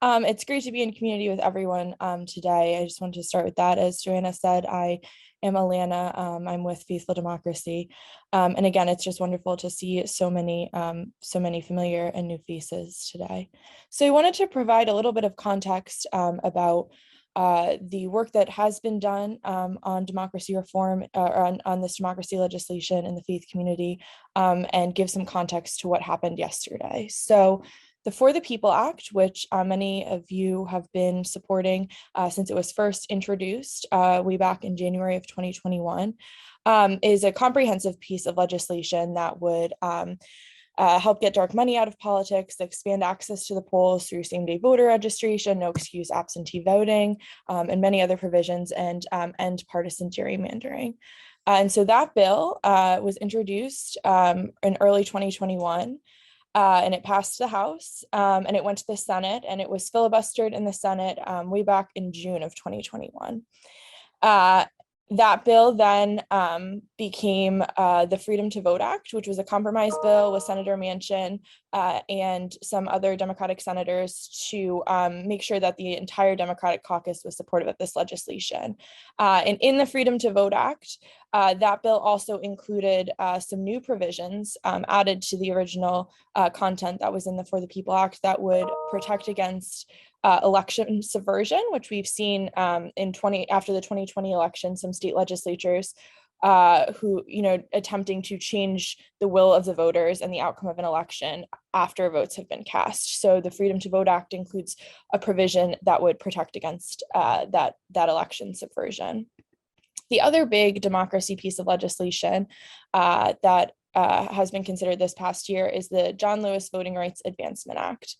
It's great to be in community with everyone today. I just wanted to start with that. As Joanna said, I am Alana. I'm with Faithful Democracy. And again, it's just wonderful to see so many familiar and new faces today. So I wanted to provide a little bit of context about the work that has been done on democracy reform, or on this democracy legislation in the faith community, and give some context to what happened yesterday. So the For the People Act, which many of you have been supporting since it was first introduced way back in January of 2021, is a comprehensive piece of legislation that would help get dark money out of politics, expand access to the polls through same-day voter registration, no excuse absentee voting, and many other provisions, and end partisan gerrymandering. And so that bill was introduced in early 2021. And it passed the House, and it went to the Senate, and it was filibustered in the Senate way back in June of 2021. That bill then became the Freedom to Vote Act, which was a compromise bill with Senator Manchin and some other Democratic senators to make sure that the entire Democratic caucus was supportive of this legislation. And in the Freedom to Vote Act, that bill also included some new provisions added to the original content that was in the For the People Act that would protect against election subversion, which we've seen after the 2020 election, some state legislatures who, attempting to change the will of the voters and the outcome of an election after votes have been cast. So the Freedom to Vote Act includes a provision that would protect against that election subversion. The other big democracy piece of legislation that has been considered this past year is the John Lewis Voting Rights Advancement Act.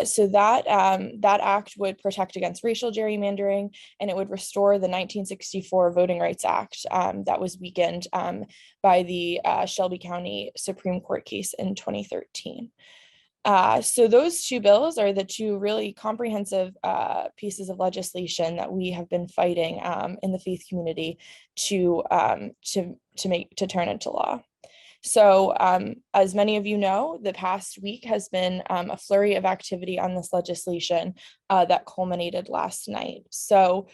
So that act would protect against racial gerrymandering, and it would restore the 1964 Voting Rights Act that was weakened by the Shelby County Supreme Court case in 2013. So those two bills are the two really comprehensive pieces of legislation that we have been fighting in the faith community to turn into law. So as many of you know, the past week has been a flurry of activity on this legislation that culminated last night. So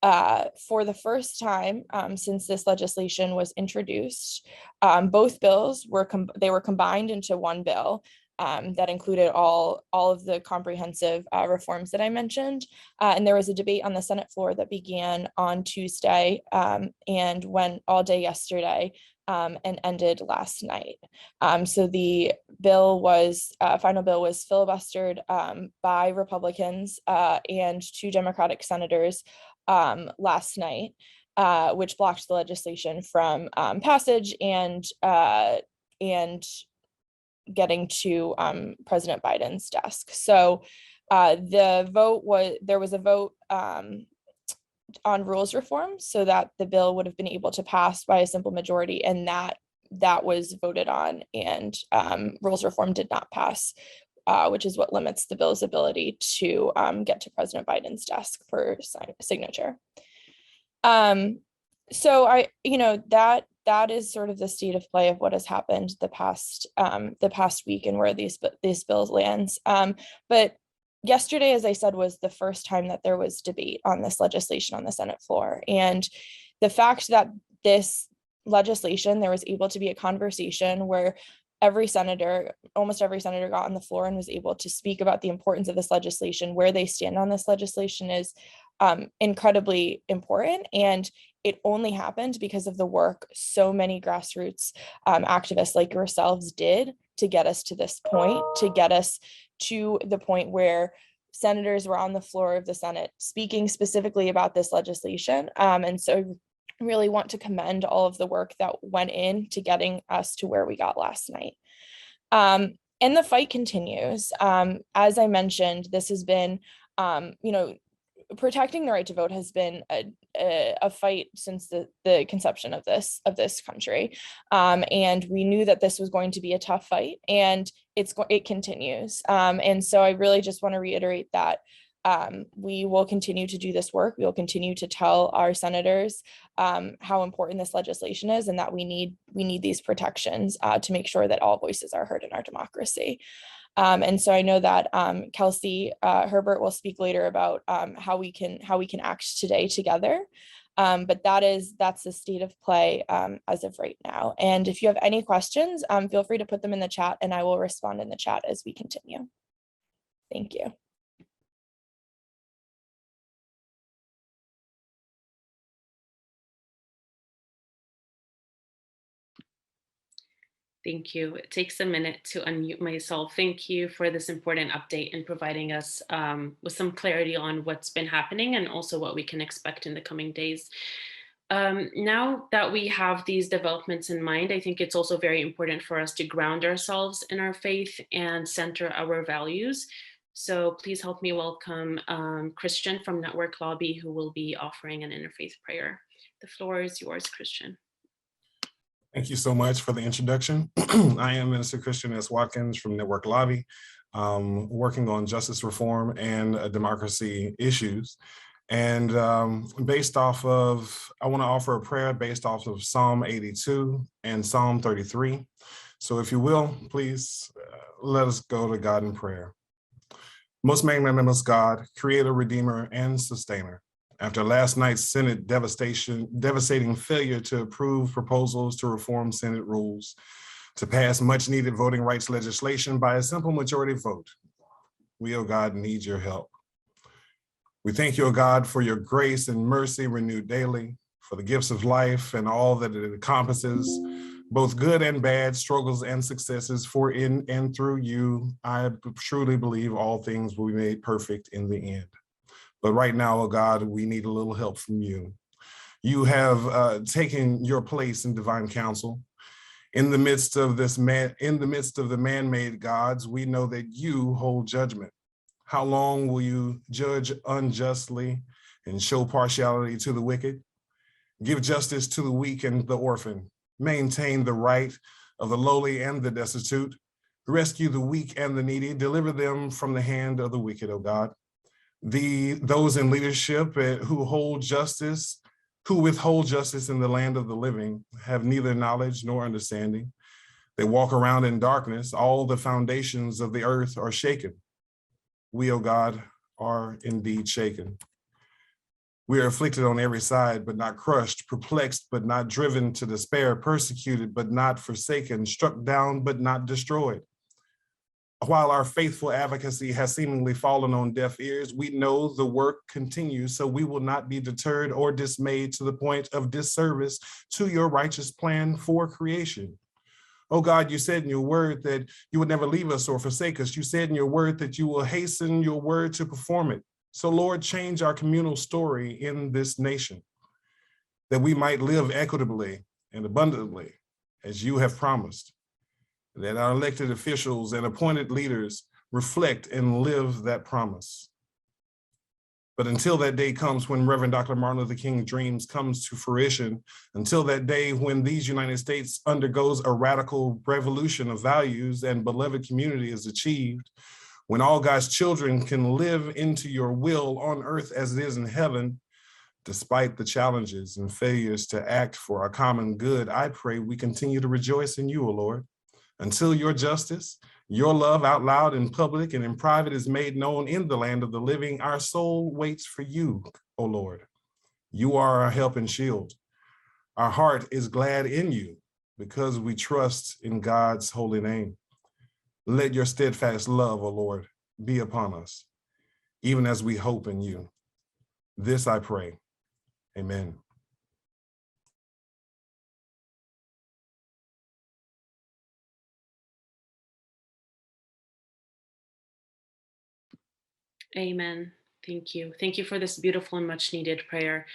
for the first time since this legislation was introduced, both bills were combined into one bill. That included all of the comprehensive reforms that I mentioned. And there was a debate on the Senate floor that began on Tuesday and went all day yesterday and ended last night. So the final bill was filibustered by Republicans and two Democratic senators last night, which blocked the legislation from passage and getting to President Biden's desk. So there was a vote on rules reform so that the bill would have been able to pass by a simple majority, and that was voted on, and rules reform did not pass, which is what limits the bill's ability to get to President Biden's desk for signature. So that is sort of the state of play of what has happened the past week and where these bills lands. But yesterday, as I said, was the first time that there was debate on this legislation on the Senate floor. And the fact that this legislation, there was able to be a conversation where almost every senator got on the floor and was able to speak about the importance of this legislation, where they stand on this legislation, is incredibly important. And it only happened because of the work so many grassroots activists like yourselves did to get us to this point, to get us to the point where senators were on the floor of the Senate speaking specifically about this legislation. And so I really want to commend all of the work that went into getting us to where we got last night. And the fight continues. As I mentioned, this has been, protecting the right to vote has been a fight since the conception of this country, and we knew that this was going to be a tough fight, and it continues. And so I really just want to reiterate that we will continue to do this work. We will continue to tell our senators how important this legislation is, and that we need these protections to make sure that all voices are heard in our democracy. And so I know that Kelsey Herbert will speak later about how we can act today together. But that's the state of play as of right now. And if you have any questions, feel free to put them in the chat and I will respond in the chat as we continue. Thank you. Thank you. It takes a minute to unmute myself. Thank you for this important update and providing us with some clarity on what's been happening and also what we can expect in the coming days. Now that we have these developments in mind, I think it's also very important for us to ground ourselves in our faith and center our values. So please help me welcome Christian from Network Lobby, who will be offering an interfaith prayer. The floor is yours, Christian. Thank you so much for the introduction. I am Minister Christian S. Watkins from Network Lobby, working on justice reform and democracy issues. And I want to offer a prayer based off of Psalm 82 and Psalm 33. So if you will, please let us go to God in prayer. Most magnanimous God, creator, redeemer, and sustainer. After last night's Senate devastating failure to approve proposals to reform Senate rules, to pass much needed voting rights legislation by a simple majority vote, we, oh God, need your help. We thank you, O God, for your grace and mercy renewed daily, for the gifts of life and all that it encompasses, both good and bad, struggles and successes, for in and through you, I truly believe all things will be made perfect in the end. But right now, oh God, we need a little help from you. You have taken your place in divine council. In the midst of the man-made gods, we know that you hold judgment. How long will you judge unjustly and show partiality to the wicked? Give justice to the weak and the orphan. Maintain the right of the lowly and the destitute. Rescue the weak and the needy. Deliver them from the hand of the wicked, O God. Those in leadership who withhold justice in the land of the living have neither knowledge nor understanding. They walk around in darkness. All the foundations of the earth are shaken. We, O God, are indeed shaken. We are afflicted on every side, but not crushed, perplexed, but not driven to despair, persecuted, but not forsaken, struck down, but not destroyed. While our faithful advocacy has seemingly fallen on deaf ears, we know the work continues, so we will not be deterred or dismayed to the point of disservice to your righteous plan for creation. Oh God, you said in your word that you would never leave us or forsake us. You said in your word that you will hasten your word to perform it. So Lord, change our communal story in this nation, that we might live equitably and abundantly as you have promised, that our elected officials and appointed leaders reflect and live that promise. But until that day comes when Reverend Dr. Martin Luther King's dreams comes to fruition, until that day when these United States undergoes a radical revolution of values and beloved community is achieved, when all God's children can live into your will on earth as it is in heaven, despite the challenges and failures to act for our common good, I pray we continue to rejoice in you, O Lord. Until your justice, your love out loud in public and in private is made known in the land of the living, our soul waits for you, O Lord. You are our help and shield. Our heart is glad in you because we trust in God's holy name. Let your steadfast love, O Lord, be upon us, even as we hope in you. This I pray. Amen. Amen. Thank you. Thank you for this beautiful and much needed prayer.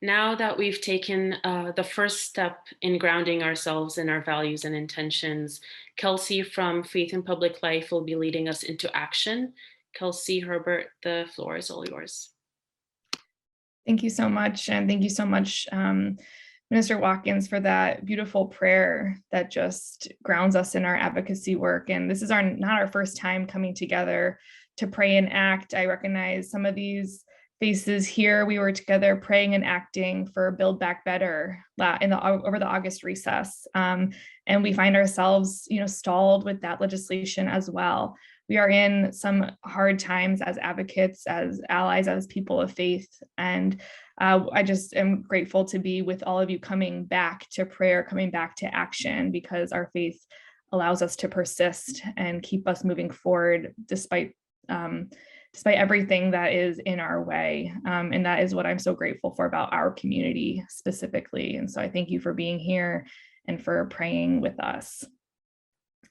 Now that we've taken the first step in grounding ourselves in our values and intentions, Kelsey from Faith in Public Life will be leading us into action. Kelsey Herbert, the floor is all yours. Thank you so much. And thank you so much, Minister Watkins, for that beautiful prayer that just grounds us in our advocacy work. And this is not our first time coming together to pray and act. I recognize some of these faces here. We were together praying and acting for Build Back Better over the August recess. And we find ourselves, stalled with that legislation as well. We are in some hard times as advocates, as allies, as people of faith. And I just am grateful to be with all of you coming back to prayer, coming back to action, because our faith allows us to persist and keep us moving forward despite everything that is in our way. And that is what I'm so grateful for about our community specifically. And so I thank you for being here and for praying with us.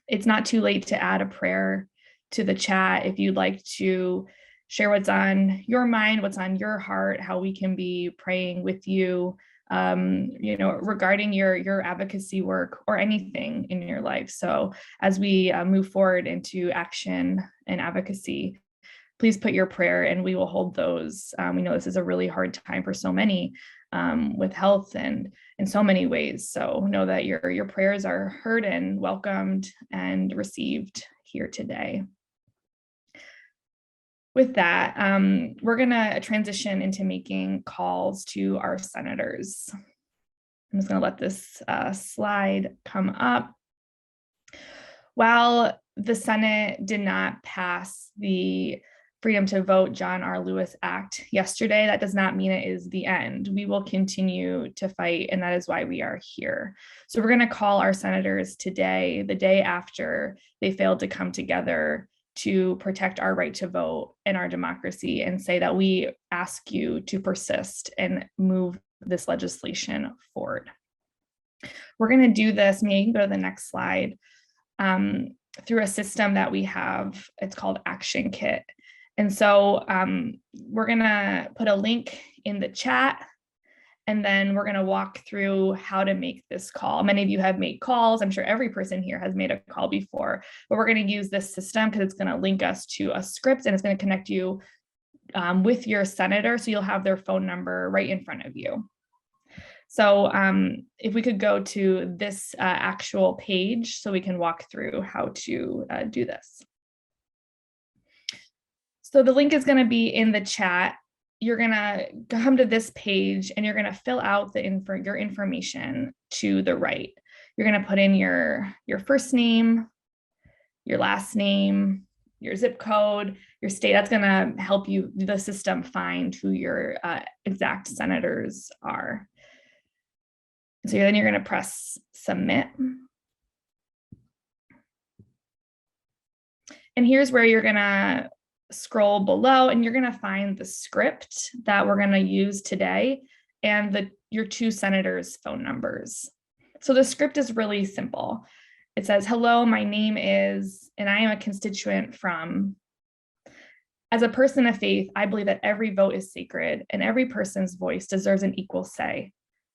It's not too late to add a prayer to the chat if you'd like to share what's on your mind, what's on your heart, how we can be praying with you, regarding your advocacy work or anything in your life. So as we move forward into action and advocacy, please put your prayer and we will hold those. We know this is a really hard time for so many with health and in so many ways. So know that your prayers are heard and welcomed and received here today. With that, we're going to transition into making calls to our senators. I'm just going to let this slide come up. While the Senate did not pass the Freedom to Vote John R. Lewis Act yesterday, that does not mean it is the end. We will continue to fight, and that is why we are here. So we're going to call our senators today, the day after they failed to come together to protect our right to vote and our democracy, and say that we ask you to persist and move this legislation forward. We're going to do this, maybe you can go to the next slide, through a system that we have. It's called Action Kit. And so we're going to put a link in the chat, and then we're going to walk through how to make this call. Many of you have made calls. I'm sure every person here has made a call before, but we're going to use this system because it's going to link us to a script, and it's going to connect you with your senator. So you'll have their phone number right in front of you. So if we could go to this actual page so we can walk through how to do this. So the link is going to be in the chat. You're going to come to this page and you're going to fill out your information to the right. You're going to put in your first name, your last name, your zip code, your state. That's going to help you, the system, find who your exact senators are. So then you're going to press submit. And here's where you're going to scroll below, and you're going to find the script that we're going to use today and your two senators' phone numbers. So the script is really simple. It says, hello, my name is, and I am a constituent from. As a person of faith, I believe that every vote is sacred and every person's voice deserves an equal say.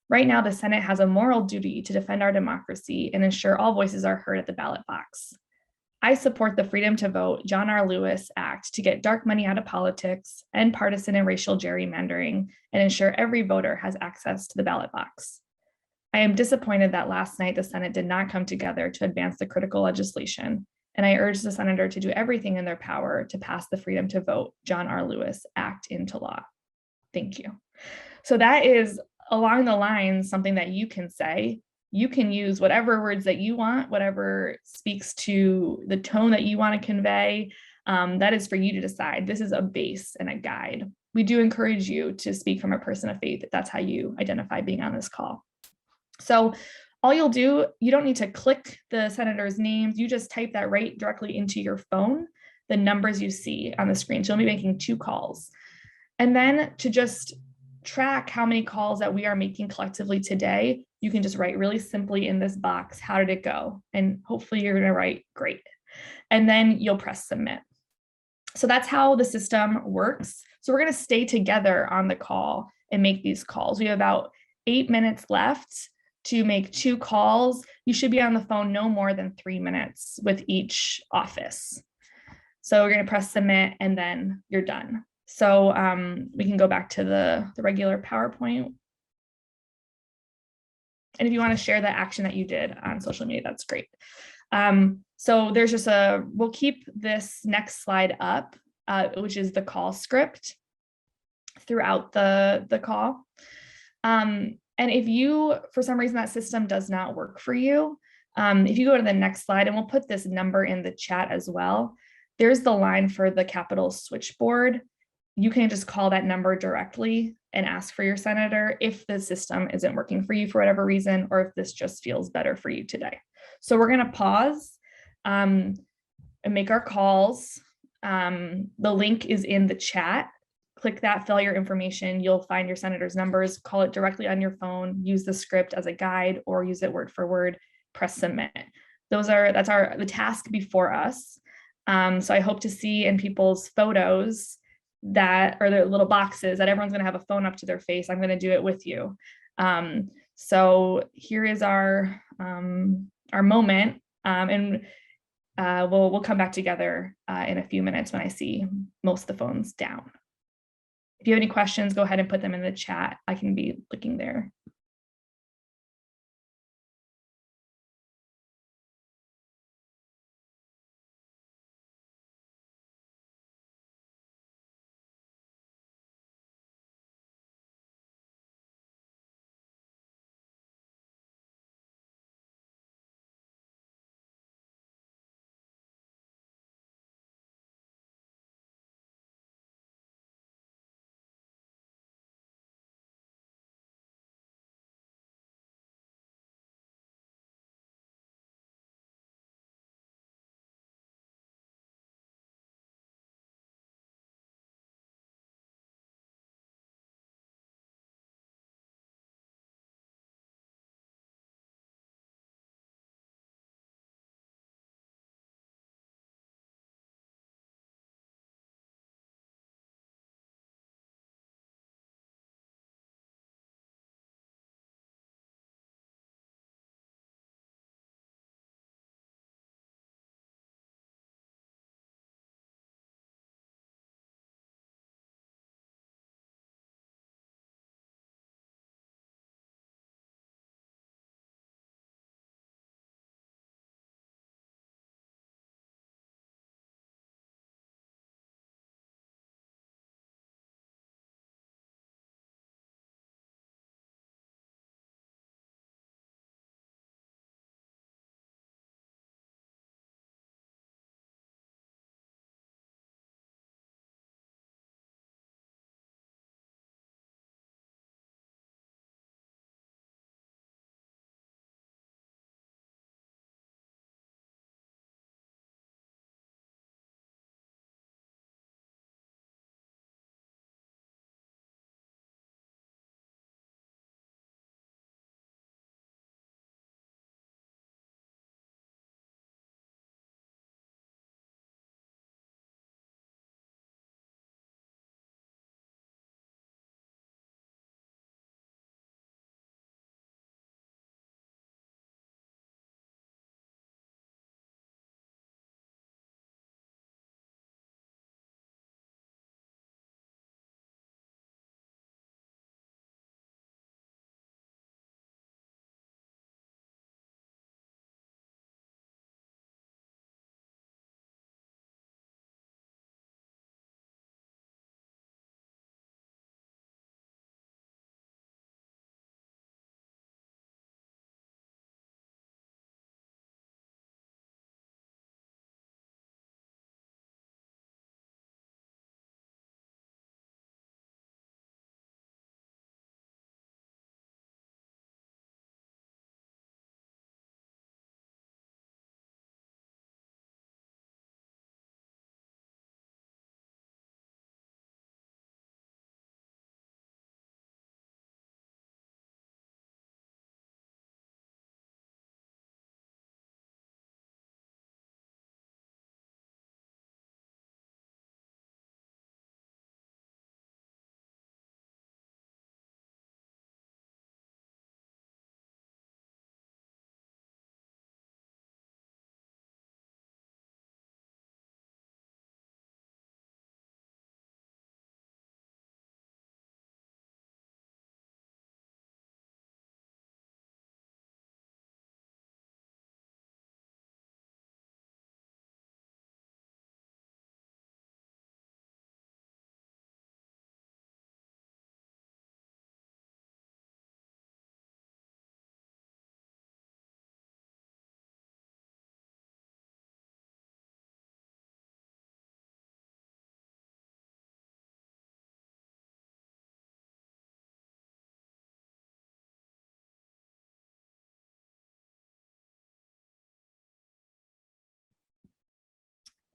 Right now, the Senate has a moral duty to defend our democracy and ensure all voices are heard at the ballot box. I support the Freedom to Vote John R. Lewis Act to get dark money out of politics, end partisan and racial gerrymandering, and ensure every voter has access to the ballot box. I am disappointed that last night the Senate did not come together to advance the critical legislation, and I urge the senator to do everything in their power to pass the Freedom to Vote John R. Lewis Act into law. Thank you. So that is along the lines something that you can say. You can use whatever words that you want, whatever speaks to the tone that you want to convey. That is for you to decide. This is a base and a guide. We do encourage you to speak from a person of faith if that's how you identify being on this call. So all you'll do, you don't need to click the senators' names. You just type that right directly into your phone, the numbers you see on the screen. So you'll be making 2 calls. And then to just track how many calls that we are making collectively today, you can just write really simply in this box, how did it go? And hopefully you're going to write great. And then you'll press submit. So that's how the system works. So we're going to stay together on the call and make these calls. We have about 8 minutes left to make 2 calls. You should be on the phone no more than 3 minutes with each office. So we're going to press submit and then you're done. So we can go back to the regular PowerPoint. And if you want to share the action that you did on social media, that's great. So there's just we'll keep this next slide up, which is the call script throughout the call. And if you, for some reason, that system does not work for you, if you go to the next slide, and we'll put this number in the chat as well, there's the line for the Capitol switchboard. You can just call that number directly and ask for your senator if the system isn't working for you for whatever reason, or if this just feels better for you today. So we're going to pause and make our calls. The link is in the chat. Click that, fill your information. You'll find your senator's numbers, call it directly on your phone, use the script as a guide, or use it word for word, press submit. That's the task before us. So I hope to see in people's photos that, or their little boxes, that everyone's gonna have a phone up to their face. I'm gonna do it with you. So here is our moment, and we'll come back together in a few minutes when I see most of the phones down. If you have any questions, go ahead and put them in the chat. I can be looking there.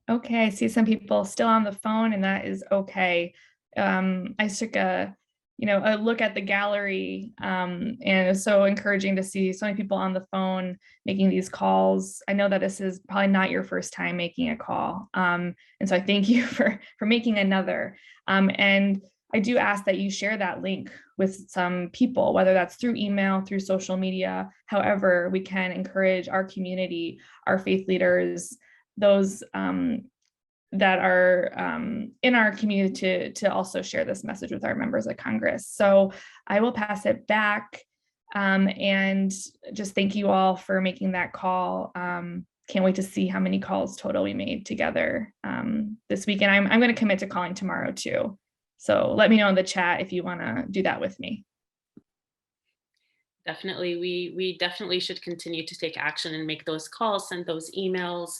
Okay, I see some people still on the phone, and that is okay. I took a look at the gallery, and it's so encouraging to see so many people on the phone making these calls. I know that this is probably not your first time making a call, and so I thank you for making another. And I do ask that you share that link with some people, whether that's through email, through social media, however we can encourage our community, our faith leaders, those that are in our community to also share this message with our members of Congress. So I will pass it back, and just thank you all for making that call. Can't wait to see how many calls total we made together this week. And I'm going to commit to calling tomorrow too. So let me know in the chat if you want to do that with me. Definitely, we definitely should continue to take action and make those calls, send those emails.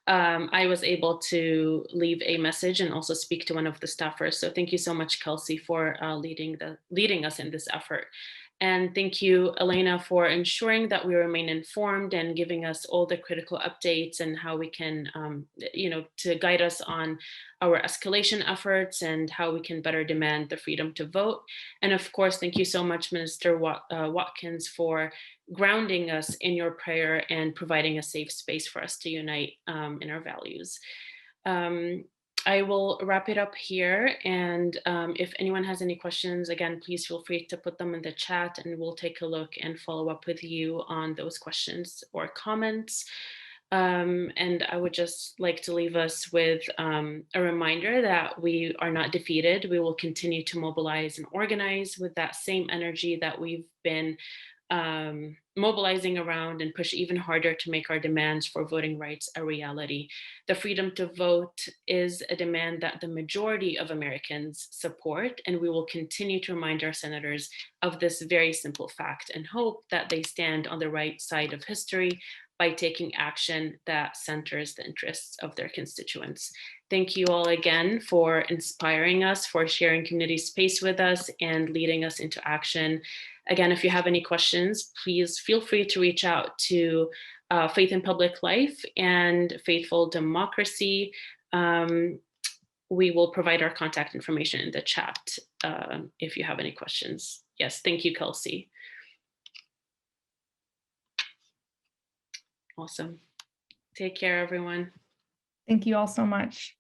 I was able to leave a message and also speak to one of the staffers. So thank you so much, Kelsey, for leading us in this effort. And thank you, Elena, for ensuring that we remain informed and giving us all the critical updates and how we can, to guide us on our escalation efforts and how we can better demand the freedom to vote. And of course, thank you so much, Minister Watkins, for grounding us in your prayer and providing a safe space for us to unite in our values. I will wrap it up here. And if anyone has any questions, again, please feel free to put them in the chat and we'll take a look and follow up with you on those questions or comments. And I would just like to leave us with a reminder that we are not defeated. We will continue to mobilize and organize with that same energy that we've been mobilizing around and push even harder to make our demands for voting rights a reality. The freedom to vote is a demand that the majority of Americans support, and we will continue to remind our senators of this very simple fact and hope that they stand on the right side of history by taking action that centers the interests of their constituents. Thank you all again for inspiring us, for sharing community space with us and leading us into action. Again, if you have any questions, please feel free to reach out to Faith in Public Life and Faithful Democracy. We will provide our contact information in the chat if you have any questions. Yes, thank you, Kelsey. Awesome. Take care, everyone. Thank you all so much.